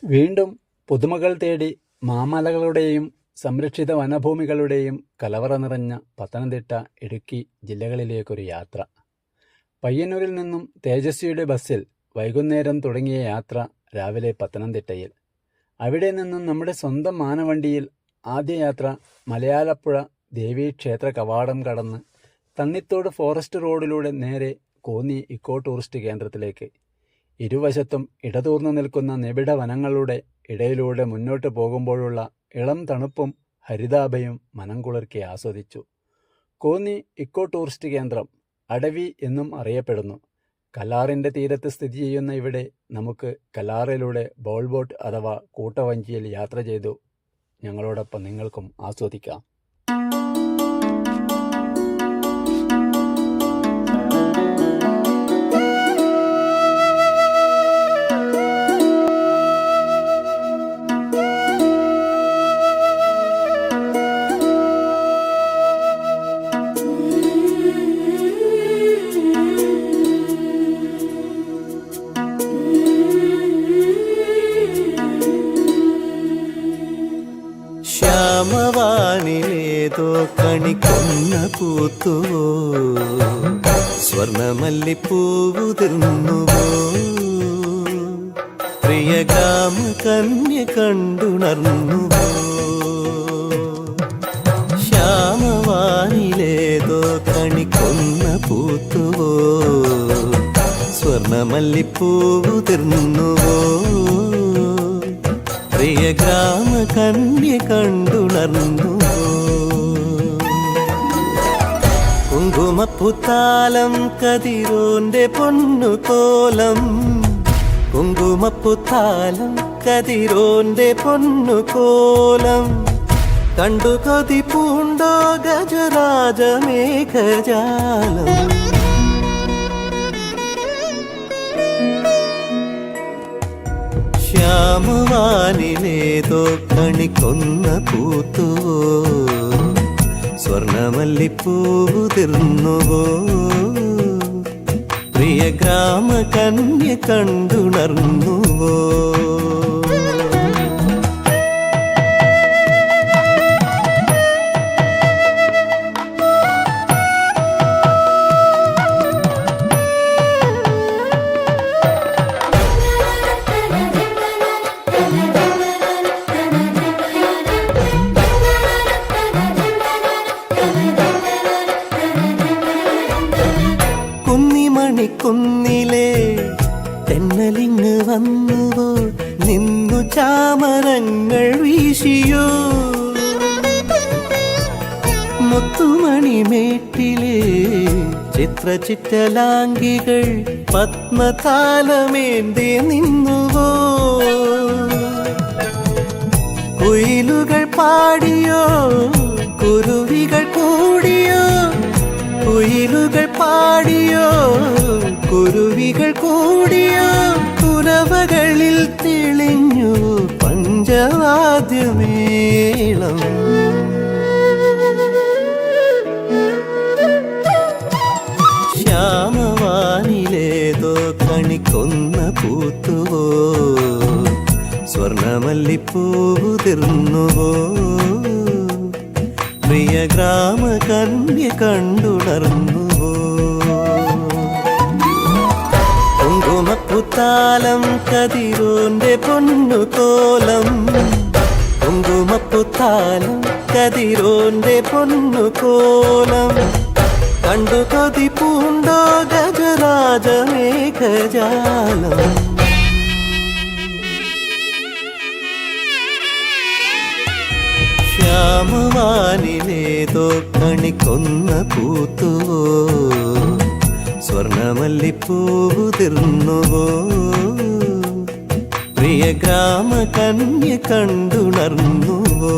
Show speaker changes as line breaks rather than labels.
വീണ്ടും പുതുമകൾ തേടി മാമലകളുടെയും സംരക്ഷിത വനഭൂമികളുടെയും കലവറ നിറഞ്ഞ പത്തനംതിട്ട, ഇടുക്കി ജില്ലകളിലേക്കൊരു യാത്ര. പയ്യന്നൂരിൽ നിന്നും തേജസ്വിയുടെ ബസ്സിൽ വൈകുന്നേരം തുടങ്ങിയ യാത്ര രാവിലെ പത്തനംതിട്ടയിൽ. അവിടെ നിന്നും നമ്മുടെ സ്വന്തം മാനവണ്ടിയിൽ ആദ്യ യാത്ര മലയാലപ്പുഴ ദേവീക്ഷേത്ര കവാടം കടന്ന് തണ്ണിത്തോട് ഫോറസ്റ്റ് റോഡിലൂടെ നേരെ കോന്നി ഇക്കോ ടൂറിസ്റ്റ് കേന്ദ്രത്തിലേക്ക്. ഇരുവശത്തും ഇടതൂർന്നു നിൽക്കുന്ന നിബിഡ വനങ്ങളുടെ ഇടയിലൂടെ മുന്നോട്ട് പോകുമ്പോഴുള്ള ഇളം തണുപ്പും ഹരിതാഭയും മനം കുളിർക്കി ആസ്വദിച്ചു. കോന്നി ഇക്കോ ടൂറിസ്റ്റ് കേന്ദ്രം അടവി എന്നും അറിയപ്പെടുന്നു. കല്ലാറിൻ്റെ തീരത്ത് സ്ഥിതി ചെയ്യുന്ന ഇവിടെ നമുക്ക് കല്ലാറിലൂടെ ബോൾ ബോട്ട് അഥവാ കൂട്ടവഞ്ചിയിൽ യാത്ര ചെയ്തു ഞങ്ങളോടൊപ്പം നിങ്ങൾക്കും ആസ്വദിക്കാം.
ശ്യാമവാനിലേതോ കണിക്കൊന്ന പൂത്തുവോ, സ്വർണമല്ലിപ്പൂവുതിർന്നുവോ, പ്രിയ ഗ്രാമ കന്യ കണ്ടുണർന്നുവോ. ശ്യാമവാനിലേതോ കണിക്കൊന്ന പൂത്തുവോ, സ്വർണമല്ലിപ്പൂവുതിർന്നുവോ, പ്രിയ ഗ്രാമ കന്യ കണ്ടുണർന്നുവോ. കുങ്കുമപ്പുത്താലം കതിരോന്റെ പൊന്നുകോലം, കുങ്കുമപ്പുത്താലം കതിരോന്റെ പൊന്നുകോലം, കണ്ടു കൊതി പൂണ്ടോ ഗജരാജമേഘജാലം. ശ്യാമവാനിലേതോ കണിക്കൊന്ന പൂത്തുവോ, സ്വർണമല്ലിപ്പൂവുതിർന്നുവോ, പ്രിയ ഗ്രാമ കന്യ കണ്ടുണർന്നുവോ. കുന്നിലെ തെന്നലിങ്ങ് വന്നുവോ, നിന്നു ചാമരങ്ങൾ വീശിയോ, മുത്തുമണിമേട്ടിലെ ചിത്രചിറ്റലാംഗികൾ പത്മതാലമേന്തി നിന്നുവോ, കുയിലുകൾ പാടിയോ, കുരുവികൾ കൂടിയോ, കുയിലുകൾ പാടിയോ, കുരുവികൾ കൂടിയോ, കുരവകളിൽ തെളിഞ്ഞു പഞ്ചവാദ്യമേളം. ശ്യാമവാനിലേതോ കണിക്കൊന്ന പൂത്തുവോ, സ്വർണമല്ലിപ്പൂവുതിർന്നുവോ, പ്രിയ ഗ്രാമ കന്യ കണ്ടുണർന്നുവോ. കുങ്കുമപ്പുത്താലം കതിരോന്റെ പൊന്നുകോലം, കുങ്കുമപ്പുത്താലം കതിരോന്റെ പൊന്നുകോലം, കണ്ടു കൊതി പൂണ്ടോ ഗജരാജമേഘജാലം. ശ്യാമവാനിലേതോ കണിക്കൊന്ന പൂത്തുവോ, സ്വർണമല്ലിപ്പൂവുതിർന്നുവോ, പ്രിയ ഗ്രാമ കന്യ കണ്ടുണർന്നുവോ.